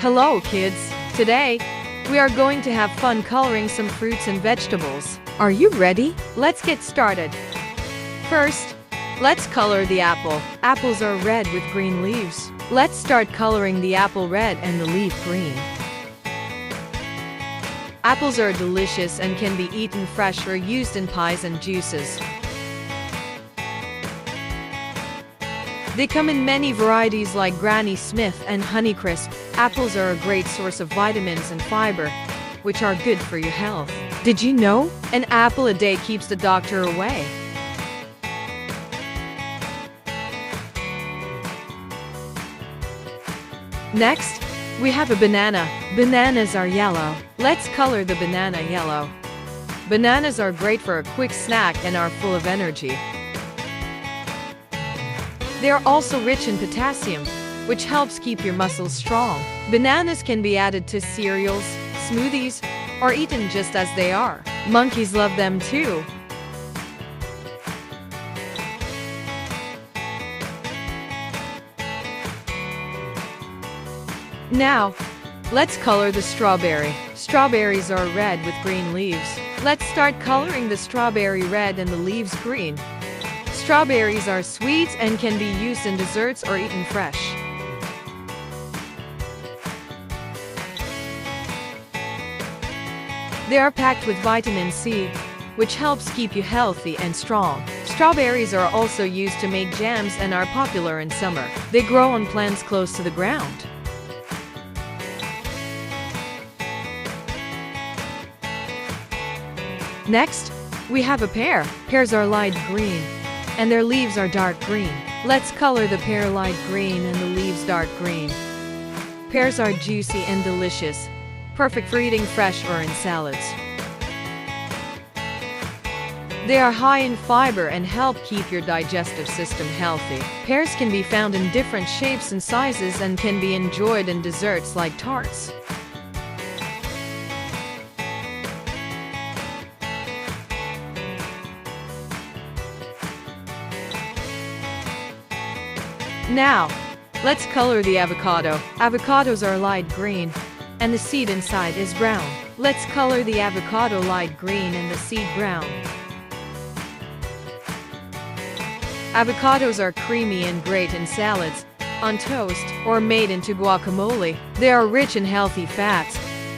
Hello, kids! Today, we are going to have fun coloring some fruits and vegetables. Are you ready? Let's get started. First, let's color the apple. Apples are red with green leaves. Let's start coloring the apple red and the leaf green. Apples are delicious and can be eaten fresh or used in pies and juices. They come in many varieties like Granny Smith and Honeycrisp. Apples are a great source of vitamins and fiber, which are good for your health. Did you know? An apple a day keeps the doctor away. Next, we have a banana. Bananas are yellow. Let's color the banana yellow. Bananas are great for a quick snack and are full of energy. They are also rich in potassium, which helps keep your muscles strong. Bananas can be added to cereals, smoothies, or eaten just as they are. Monkeys love them too. Now, let's color the strawberry. Strawberries are red with green leaves. Let's start coloring the strawberry red and the leaves green. Strawberries are sweet and can be used in desserts or eaten fresh. They are packed with vitamin C, which helps keep you healthy and strong. Strawberries are also used to make jams and are popular in summer. They grow on plants close to the ground. Next, we have a pear. Pears are light green, and their leaves are dark green. Let's color the pear light green and the leaves dark green. Pears are juicy and delicious, perfect for eating fresh or in salads. They are high in fiber and help keep your digestive system healthy. Pears can be found in different shapes and sizes and can be enjoyed in desserts like tarts. Now, let's color the avocado. Avocados are light green, and the seed inside is brown. Let's color the avocado light green and the seed brown. Avocados are creamy and great in salads, on toast, or made into guacamole. They are rich in healthy fats,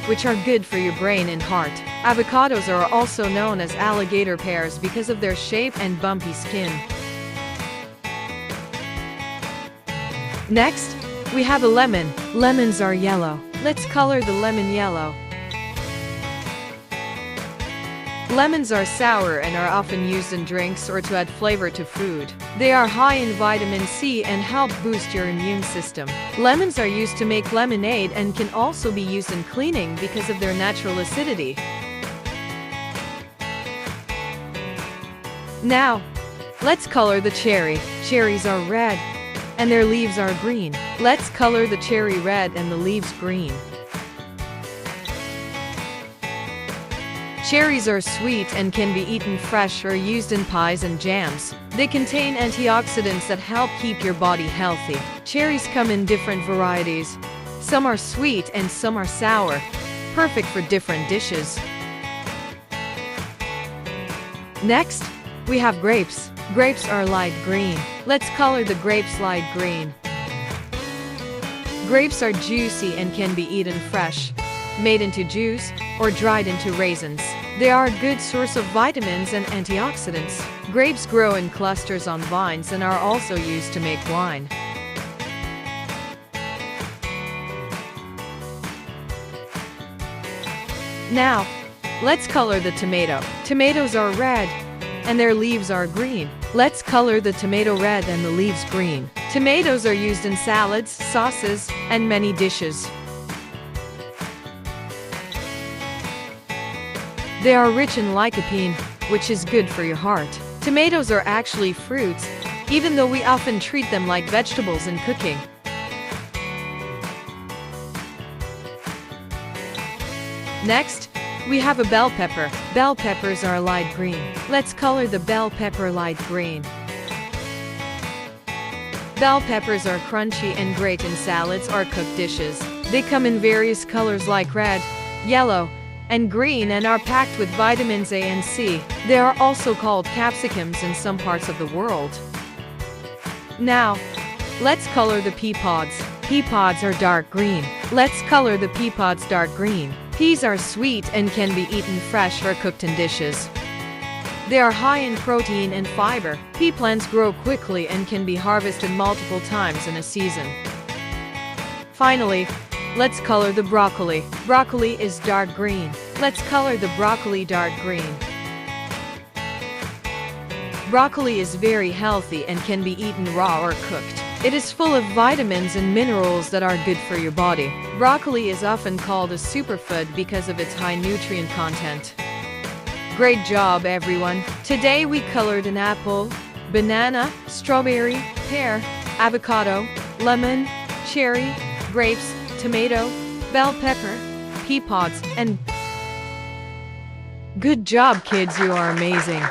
which are good for your brain and heart. Avocados are also known as alligator pears because of their shape and bumpy skin. Next, we have a lemon. Lemons are yellow. Let's color the lemon yellow. Lemons are sour and are often used in drinks or to add flavor to food. They are high in vitamin C and help boost your immune system. Lemons are used to make lemonade and can also be used in cleaning because of their natural acidity. Now, let's color the cherry. Cherries are red, and their leaves are green. Let's color the cherry red and the leaves green. Cherries are sweet and can be eaten fresh or used in pies and jams. They contain antioxidants that help keep your body healthy. Cherries come in different varieties. Some are sweet and some are sour, perfect for different dishes. Next, we have grapes. Grapes are light green. Let's color the grapes light green. Grapes are juicy and can be eaten fresh, made into juice, or dried into raisins. They are a good source of vitamins and antioxidants. Grapes grow in clusters on vines and are also used to make wine. Now, let's color the tomato. Tomatoes are red, and their leaves are green. Let's color the tomato red and the leaves green. Tomatoes are used in salads, sauces, and many dishes. They are rich in lycopene, which is good for your heart. Tomatoes are actually fruits, even though we often treat them like vegetables in cooking. Next, we have a bell pepper. Bell peppers are light green. Let's color the bell pepper light green. Bell peppers are crunchy and great in salads or cooked dishes. They come in various colors like red, yellow, and green and are packed with vitamins A and C. They are also called capsicums in some parts of the world. Now, let's color the pea pods. Pea pods are dark green. Let's color the pea pods dark green. Peas are sweet and can be eaten fresh or cooked in dishes. They are high in protein and fiber. Pea plants grow quickly and can be harvested multiple times in a season. Finally, let's color the broccoli. Broccoli is dark green. Let's color the broccoli dark green. Broccoli is very healthy and can be eaten raw or cooked. It is full of vitamins and minerals that are good for your body. Broccoli is often called a superfood because of its high nutrient content. Great job, everyone! Today we colored an apple, banana, strawberry, pear, avocado, lemon, cherry, grapes, tomato, bell pepper, pea pods, and... Good job, kids, you are amazing!